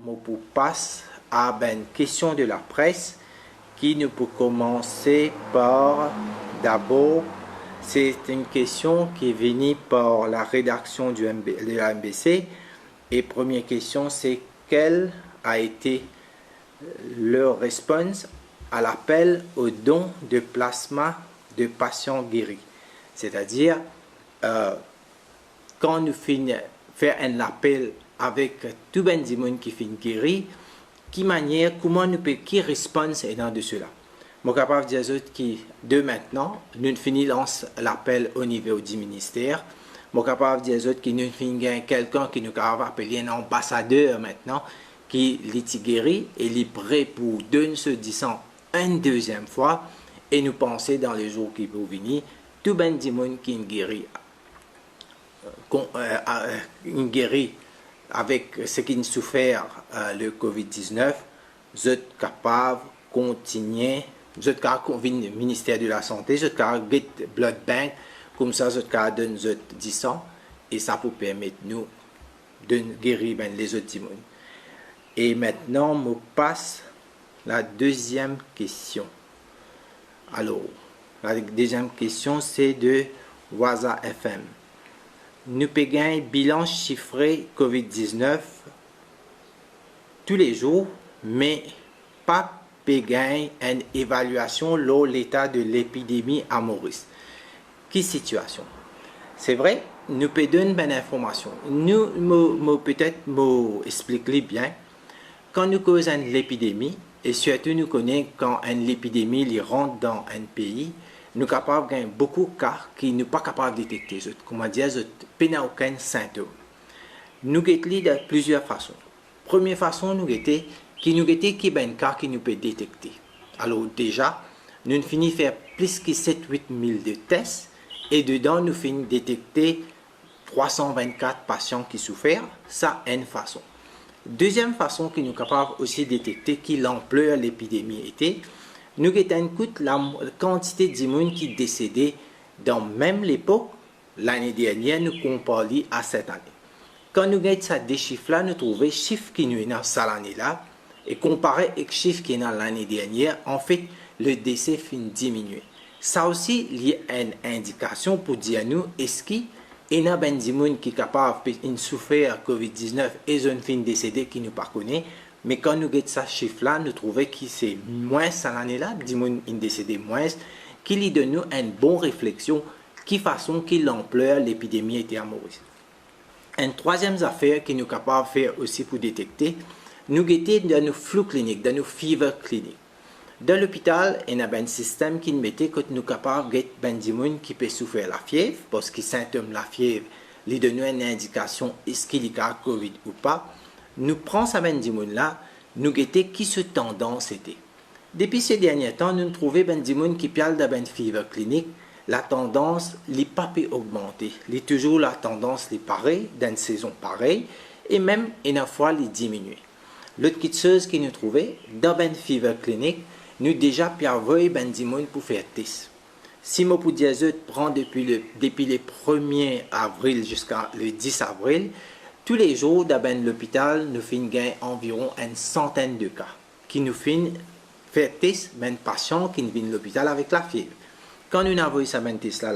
je passe à une question de la presse qui nous peut commencer par d'abord, c'est une question qui est venue par la rédaction de la MBC. Et première question, c'est quelle a été leur réponse à l'appel au don de plasma de patients guéris. C'est-à-dire, quand nous finissons faire un appel avec tout le monde qui finit guéri, comment nous pouvons, qui réponse est dans de cela. Je suis capable de dire que de maintenant, nous finissons l'appel au niveau du ministère. Je suis capable de dire que nous finissons quelqu'un qui nous capable d'appeler un ambassadeur maintenant, qui est guéri et est prêt pour donner ce disant une deuxième fois. Et nous pensons dans les jours qui vont venir, tout le monde qui est guéri, avec ce qui nous souffert le COVID-19, vous êtes capable de continuer, vous êtes capable de venir au ministère de la Santé, vous êtes capable de get blood bank, comme ça vous êtes capable de donner 10 ans, et ça peut permettre nous de guérir les autres monde. Et maintenant, je passe à la deuxième question. Alors, la deuxième question, c'est de Waza FM. Nous payons un bilan chiffré COVID-19 tous les jours, mais pas payons une évaluation de l'état de l'épidémie à Maurice. Quelle situation? C'est vrai, nous pouvons donner une information. Nous peut-être expliquer bien. Quand nous causons l'épidémie, et surtout nous connaissons quand une épidémie rentre dans un pays, nous sommes capables de gagner beaucoup de cas qui ne sont pas capables de détecter. Comment dire, nous n'avons aucun symptôme. Nous guettons de plusieurs façons. Première façon, nous guettons qui est un cas qui nous peut détecter. Alors déjà, nous finissons faire plus que 7-8 000 de tests et dedans nous finissons détecter 324 patients qui souffrent. Ça, une façon. Deuxième façon que nous sommes capables aussi de détecter qui l'ampleur de l'épidémie était, nous avons la quantité de monde qui décédé dans même l'époque, l'année dernière, nous comparons à cette année. Quand nous avons ces chiffres-là, nous trouvons les chiffres qui nous sont dans cette année-là et comparé avec les chiffres qui sont dans l'année dernière, en fait, le décès finit diminuer. Ça aussi, il y a une indication pour dire à nous, est-ce qu'il y a des gens qui sont capables de souffrir de COVID-19 et ils fin décédé qui ne pas connaît. Mais quand nous avons ces chiffres-là, nous trouvons que c'est moins cette année-là, des gens qui décédé moins, qui lui donne une bonne réflexion qui façon que l'ampleur de l'épidémie était à Maurice. Une troisième affaire que nous sommes capables de faire aussi pour détecter, nous avons dans nos flux cliniques, dans nos fever cliniques. Dans l'hôpital, il y a un système qui nous mettait que nous sommes capables de faire des gens qui peuvent souffrir de la fièvre, parce que les symptômes de la fièvre lui donnent une indication est-ce qu'il y a COVID ou pas. Nous prenons ces gens-là, nous guettons qui ce tendance était. Depuis ces derniers temps, nous trouvons des gens qui parlent d'une fièvre clinique, la tendance n'est pas augmenter. Il y a toujours la tendance est pareille, dans une saison pareille, et même une fois elle diminue. L'autre chose que nous trouvons, dans une fièvre clinique, nous déjà envoyé des gens pour faire test. Si je peux dire prend depuis le 1er avril jusqu'à le 10 avril, tous les jours dans l'hôpital, nous faisons environ une centaine de cas qui nous font faire test des patients qui viennent à l'hôpital avec la fièvre. Quand nous avons envoyé ces tests à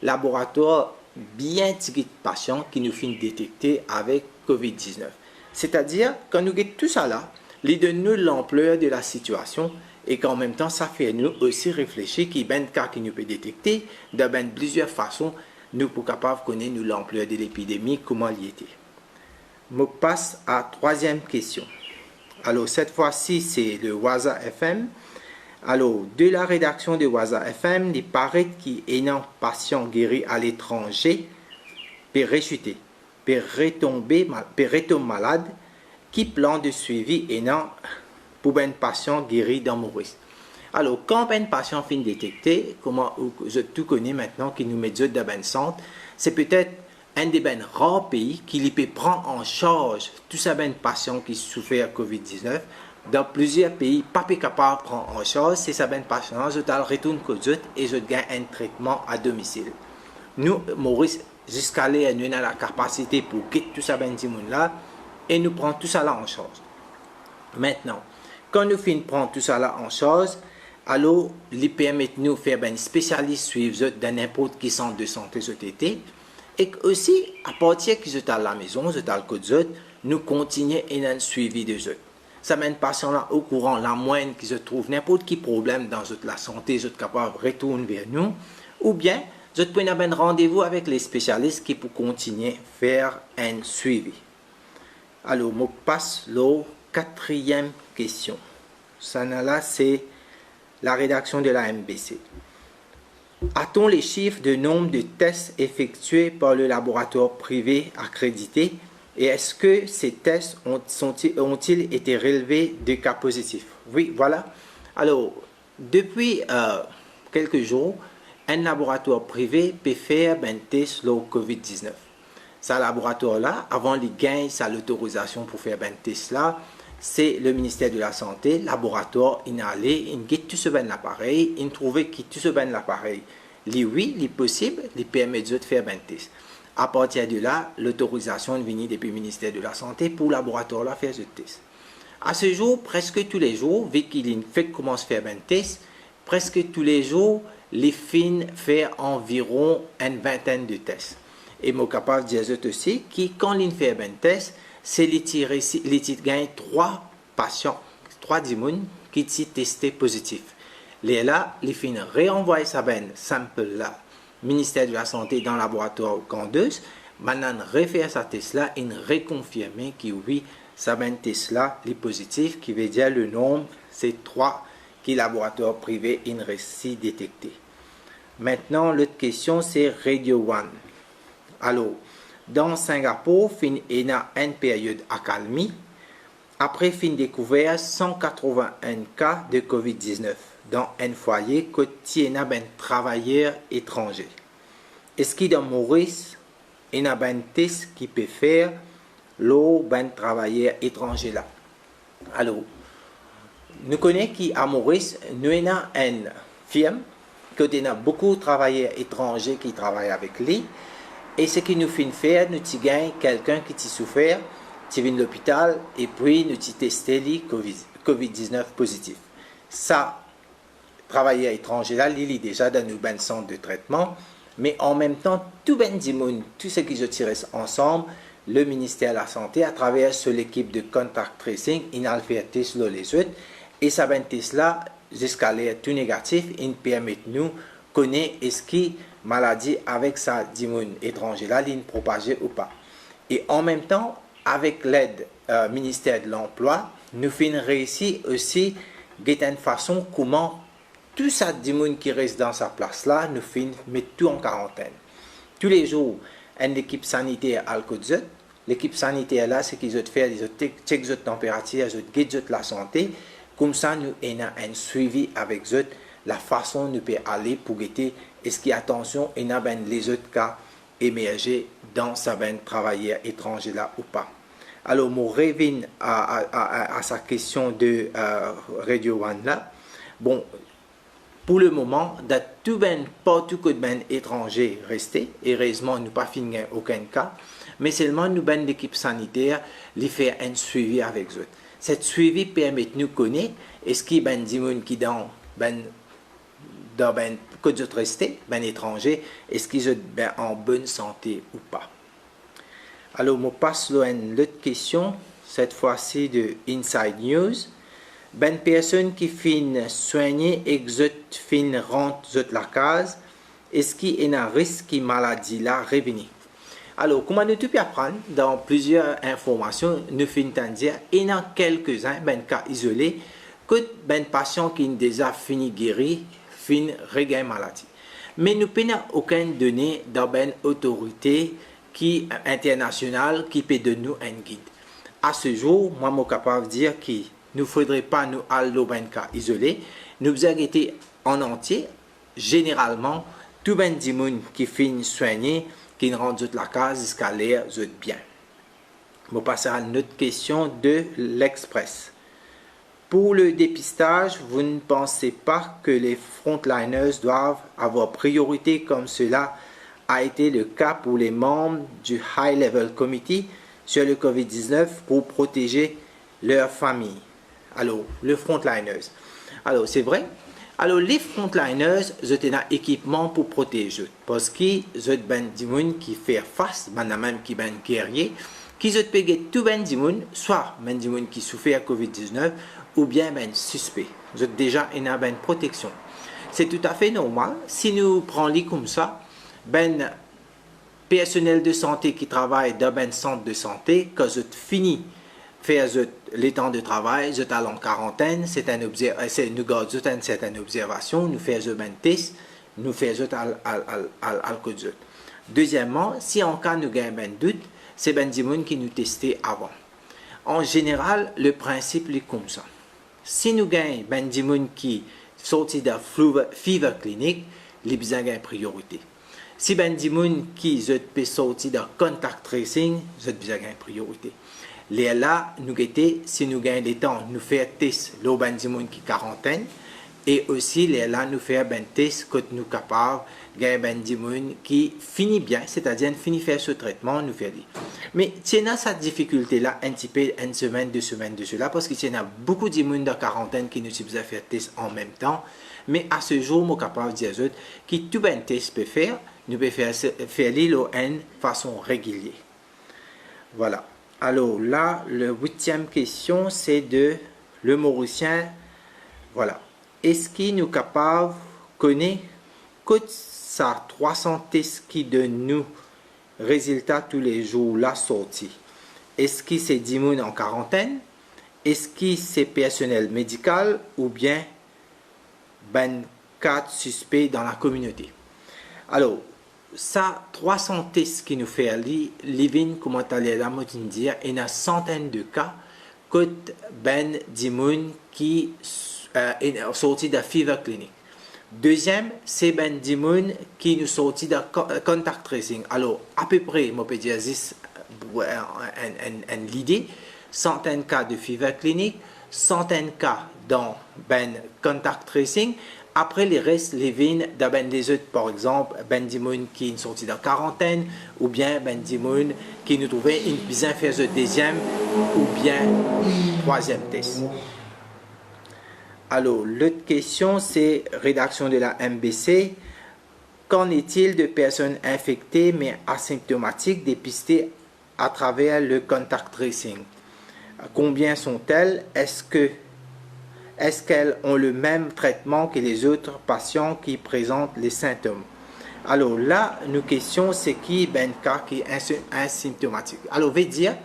laboratoire bien petit de patients qui nous font détecter avec COVID-19. C'est-à-dire, quand nous avons tout ça là, il donne nous l'ampleur de la situation et qu'en même temps, ça fait nous aussi réfléchir qu'il y a des cas qui nous peut détecter de plusieurs façons, nous pour capable connaître l'ampleur de l'épidémie, comment il était. Je passe à la troisième question. Alors, cette fois-ci, c'est le Waza FM. Alors, de la rédaction de Waza FM, il paraît qu'il y a un patient guéri à l'étranger, peut rechuter, peut retomber malade, qui plan de suivi est pour un patient guéri dans Maurice. Alors, quand un patient finit détecté, comment je tout connais maintenant qui nous met dans un centre, c'est peut-être un des rares pays qui peut prendre en charge tous ces patients qui souffrent de COVID-19. Dans plusieurs pays, pas capable de prendre en charge ces patients, je retourne et je gagne un traitement à domicile. Nous, Maurice, jusqu'à là, nous avons la capacité pour quitter tous ces gens-là et nous prenons tout ça là en charge. Maintenant, quand nous finissons prendre tout ça là en charge, alors, ils permettent nous de faire un spécialiste suivre dans n'importe quel centre de santé cet été. Et aussi, à partir que vous êtes à la maison, vous êtes à l'école, nous continuons et un suivi de eux. Ça mène patient là au courant, la moindre qui se trouve n'importe quel problème dans la santé, vous êtes capable de retourner vers nous. Ou bien, vous pouvez avoir un rendez-vous avec les spécialistes qui pour continuer à faire un suivi. Alors, je passe la quatrième question. Ça là, c'est la rédaction de la MBC. A-t-on les chiffres de nombre de tests effectués par le laboratoire privé accrédité et est-ce que ces tests ont-ils été relevés de cas positifs? Oui, voilà. Alors, depuis quelques jours, un laboratoire privé peut faire un test sur le COVID-19. Ce laboratoire-là, avant de gagner l'autorisation pour faire un test là, c'est le ministère de la Santé, laboratoire, il est allé, il a tout ce ben l'appareil, il a trouvé que tout ce ben l'appareil, oui, il est possible, il permet de faire un test. À partir de là, l'autorisation est venue depuis le ministère de la Santé pour le laboratoire là faire ce test. À ce jour, presque tous les jours, vu qu'il commence à faire un test, presque tous les jours, les fins font environ une vingtaine de tests. Et je suis capable de dire aussi que quand il fait un test, c'est les gagnent 3 patients, 3 démons qui sont testés positifs. Les là, les fins réenvoient ça ben sample là, ministère de la Santé dans le laboratoire Candeuse, maintenant refaire sa test là et reconfirmer que oui, ça ben test là est positif, qui veut dire le nombre, c'est 3 qui laboratoire privé in réussi détecté. Maintenant, l'autre question c'est Radio One. Alors, dans Singapour, il y a une période d'accalmie. Après, il a découvert 181 cas de COVID-19 dans un foyer côté il y a un travailleur étranger. Est-ce qu'il y a Maurice, il y a un test qui peut faire le travailleur étranger là? Alors, nous connaissons qu'à Maurice, nous avons une firme, qui a beaucoup de travailleurs étrangers qui travaillent avec lui. Et ce qui nous fait faire, nous avons quelqu'un qui a souffert, qui vient de l'hôpital, et puis nous avons testé le COVID-19 positif. Ça, travailleur étranger là, il est déjà dans nos centres de traitement, mais en même temps, tout ce qui se tire ensemble, le ministère de la Santé, à travers l'équipe de contact tracing, il a fait test sur les autres, et ça test là, jusqu'à l'air tout négatif, il permet de nous connaître est-ce qu'il maladie avec sa démon étranger là, ligne propagée ou pas. Et en même temps, avec l'aide ministère de l'Emploi, nous finissons réussi aussi une façon comment tout ça démon qui reste dans sa place là, nous finissons mettre tout en quarantaine. Tous les jours, une équipe sanitaire à l'école, l'équipe sanitaire là, c'est qu'ils ont fait des checks de température, ils ont guidé la santé. Comme ça, nous avons un suivi avec eux, la façon dont nous pouvons aller pour guetter est-ce qu'il y a attention et n'a ben les autres cas émergés dans sa ben travailleur étranger là ou pas. Alors, je reviens à sa question de Radio One là. Bon, pour le moment, dans tout ben, partout que ben étranger resté, heureusement, nous pas fini aucun cas, mais seulement nous ben l'équipe sanitaire les faire un suivi avec eux. Cette suivi permet de nous connaître est-ce qu'il y a ben des qui dans ben que d'autres restés, ben étrangers, est-ce qu'ils sont ben en bonne santé ou pas. Alors, je passe à une autre question, cette fois-ci de Inside News. Ben personne qui finit soigner et qui finit rentre la case, est-ce qu'il y a un risque que maladie là revenir? Alors, comme nous pouvons apprendre dans plusieurs informations, nous finissons dire qu'il y a quelques-uns, ben cas isolés, que ben patient qui ont déjà fini guéri, fin regagne maladie. Mais nous n'avons aucune donnée dans une autorité internationale qui peut donner nous un guide. À ce jour, moi, je suis capable de dire qu'il ne faudrait pas nous aller dans un cas isolé. Nous avons été en entier, généralement, tout le monde qui finit soigné, qui rentre la case jusqu'à l'air bien. Je passe à une autre question de l'Express. Pour le dépistage, vous ne pensez pas que les frontliners doivent avoir priorité comme cela a été le cas pour les membres du High Level Committee sur le COVID-19 pour protéger leur famille. Alors, les frontliners. Alors, c'est vrai. Alors, les frontliners, ils ont un équipement pour protéger. Parce qu'ils ont des gens qui font face, même qui sont guerriers, qui ont payé tout des gens, soit des gens qui souffrent de COVID-19 ou bien des suspects. Ils ont déjà une protection. C'est tout à fait normal. Si nous prenons comme ça, ben personnel de santé qui travaille dans un centre de santé, quand ils fini faire les temps de travail, ils sont en quarantaine, nous gardons une certaine observation, nous faisons un test, nous faisons alcool. Deuxièmement, si en cas nous avons un doute, c'est ben des gens qui nous testent avant. En général, le principe est comme ça. Si nous avons ben des gens qui sortent de fever clinique, les besoins ont priorité. Si ben des gens qui sortent de contact tracing, ils ont besoin de priorité. Les là, nous guetter, si nous gagnons des temps, nous faisons test le ben des gens qui quarantaine et aussi les là nous faisons ben test que nous capables gagner ben des gens qui finit bien, c'est-à-dire finit faire ce traitement, nous fait. Mais il y a cette difficulté là un petit peu une semaine, 2 semaines de cela parce qu'il y a beaucoup de gens de quarantaine qui nous utilisent faire test en même temps. Mais à ce jour, nous sommes capables de dire que tout ben test peut faire, nous pouvons faire l'île de façon régulière. Voilà. Alors là, la 8e question, c'est de le Mauricien. Voilà. Est-ce qu'il nous capable de connaître que ça 300 tests qui donnent nous résultats tous les jours la sortie? Est-ce que c'est 10 personnes en quarantaine? Est-ce que c'est personnel médical ou bien ben 4 suspects dans la communauté? Alors, ça 300 tests qui nous fait aller, Livin, comment allez la dire, il y a une centaine de cas que ben 10 personnes qui sont sortis de fever clinic. Deuxième, c'est ben 10 personnes qui nous sortis de contact tracing. Alors, à peu près, je peux dire l'idée, centaines de cas de fever clinic, centaines de cas dans ben contact tracing. Après, les restes, les vignes, ben des autres, par exemple, ben des gens qui sont sortis de quarantaine, ou bien ben des gens qui nous trouvaient une besoin de faire le deuxième, ou bien troisième test. Alors, l'autre question, c'est rédaction de la MBC. Qu'en est-il de personnes infectées mais asymptomatiques dépistées à travers le contact tracing? Combien sont-elles? Est-ce qu'elles ont le même traitement que les autres patients qui présentent les symptômes? Alors là, nos questions, c'est qui ben cas qui est asymptomatique. Alors, veut dire,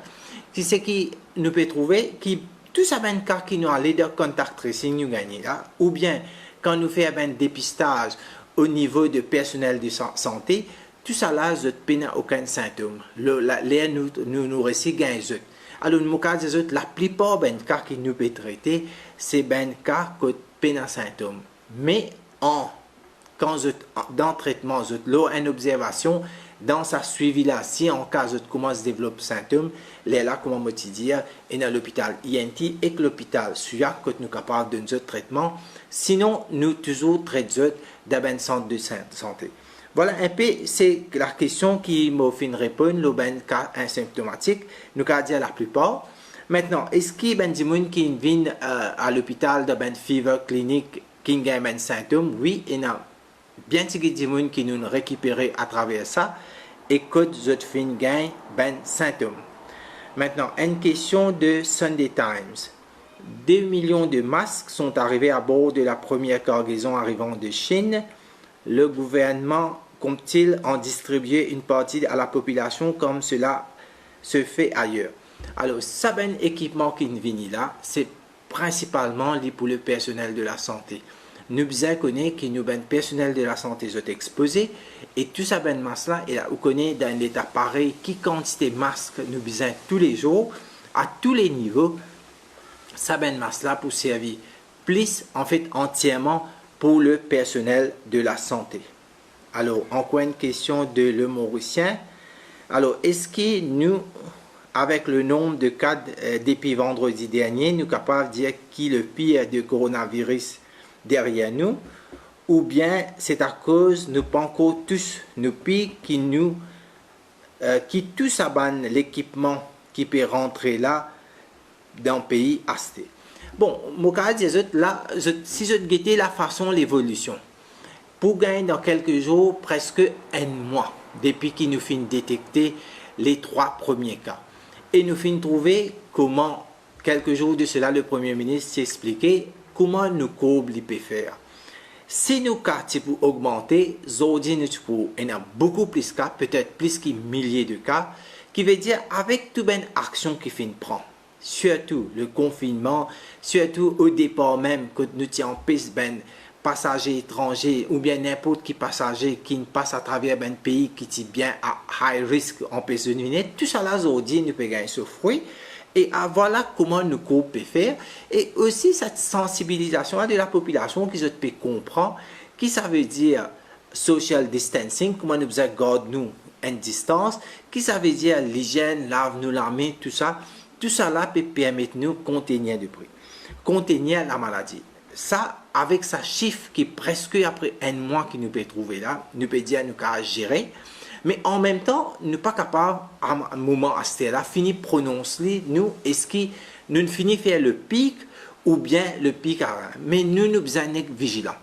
qui c'est qui nous peut trouver qui tout ça ben cas qui nous a les contact tracing nous gagner là, ou bien quand nous faisons un dépistage au niveau de personnel de santé, tout ça là, je n'ai aucun symptôme. Nous récits gagnent. Alors, dans le cas des autres, la plupart des cas qui nous peuvent traiter, c'est des cas qui ont un symptôme. Mais quand dans le traitement, une observation, dans sa suivi là, si en cas de commence à développer symptômes, là, comme je dire, et dans l'hôpital INT et que l'hôpital SUA, que nous sommes capables de notre traitement. Sinon, nous toujours traitons dans un centre de santé. Voilà un peu, c'est la question qui m'a fait répondre, le ben cas asymptomatique, nous avons dit la plupart. Maintenant, est-ce qu'il y a des gens qui viennent à l'hôpital de ben fever clinique qui ont des symptômes? Oui, il y a bien des gens qui nous récupérent à travers ça et que nous avons des symptômes. Maintenant, une question de Sunday Times. 2 millions de masques sont arrivés à bord de la première cargaison arrivant de Chine. Le gouvernement compte-t-il en distribuer une partie à la population comme cela se fait ailleurs? Alors, ça ben équipement qui vient là, c'est principalement pour le personnel de la santé. Nous bien connaissons que nous ben personnel de la santé sont exposés et tout ça ben masse là, et là, on connaît dans l'état pareil qui quantité de masques nous besoin tous les jours à tous les niveaux. Ça ben masse là pour servir plus en fait entièrement pour le personnel de la santé. Alors, encore une question de le Mauricien. Alors, est-ce que nous, avec le nombre de cas depuis vendredi dernier, nous sommes capables de dire qui le pire de coronavirus derrière nous, ou bien c'est à cause nous pensons tous nos pays qui tous abandonnent l'équipement qui peut rentrer là dans le pays asté. Bon, mon cas dit là, si je guettais la façon l'évolution, pour gagner dans quelques jours, presque un mois, depuis qu'il nous fin détecter les 3 premiers cas. Et nous fin trouver comment, quelques jours de cela, le Premier ministre s'est expliqué comment nous courbes peut faire. Si nos cas pour augmenter, aujourd'hui nous il y a beaucoup plus de cas, peut-être plus que milliers de cas, qui veut dire avec toute une action qui fin prend, surtout le confinement, surtout au départ même que nous tiens en piste ben passagers étrangers ou bien n'importe qui passager qui ne passe à travers un pays qui est bien à high risk en piste de nuit, tout ça là aujourd'hui nous peut gagner ce fruit. Et voilà comment nous pouvons faire. Et aussi cette sensibilisation de la population qui peut comprendre qui ça veut dire social distancing, comment nous gardons nous une distance, qui ça veut dire l'hygiène, lave-nous la main, tout ça là peut permettre nous de contenir le prix, contenir la maladie. Ça, avec sa chiffre qui est presque après un mois qui nous peut trouver là, nous peut dire nous qu'à gérer. Mais en même temps, nous ne sommes pas capables, à un moment à ce là, finir de prononcer, nous, est-ce que nous finissons faire le pic ou bien le pic à rien. Mais nous sommes vigilants.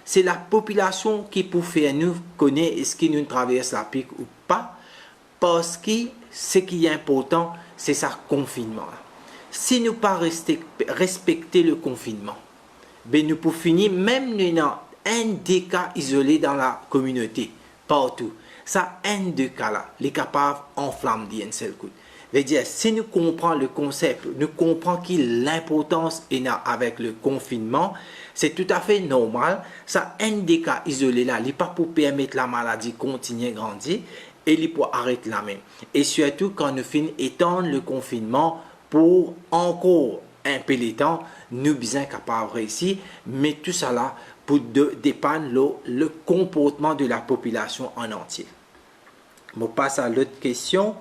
C'est la population qui peut faire nous connaître est-ce que nous traversons la pic ou pas, parce que ce qui est important, c'est ça confinement. Si nous ne pas respecter le confinement, ben nous pouvons finir, même nous avons un des cas isolés dans la communauté, partout. Ça, un de cas là, les capables enflammer d'un seul coup. Veut dire, si nous comprenons le concept, nous comprenons l'importance avec le confinement, c'est tout à fait normal. Ça, un des cas isolés là, il n'est pas pour permettre la maladie continuer à grandir et il pour arrêter la même. Et surtout quand nous finissons étendre le confinement pour encore un peu de temps, nous sommes capables de réussir, mais tout ça là pour dépendre le comportement de la population en entier. On passe à l'autre question.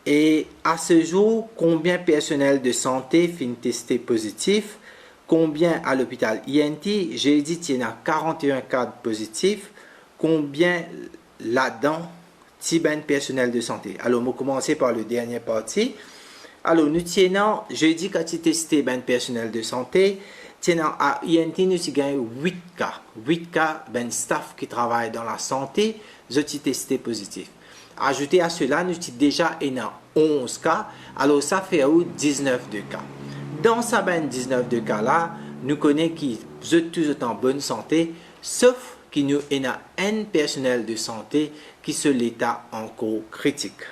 Et à ce jour, combien de personnel de santé finit testé positif? Combien à l'hôpital INT? J'ai dit qu'il y a 41 cas positifs. Combien là-dedans, ben personnel de santé? Alors, on va commencer par le dernier parti. Alors, nous tenons, j'ai dit quand tu testé ben personnel de santé, tenant à INT, nous avons 8 cas. 8 cas, ben staff qui travaille dans la santé, j'ai testé positif. Ajouté à cela, nous avons déjà 11 cas, alors ça fait 19 de cas. Dans ces 19 de cas là, nous connaissons qui sont tous en bonne santé, sauf qu'il y a un personnel de santé qui est sur l'état encore critique.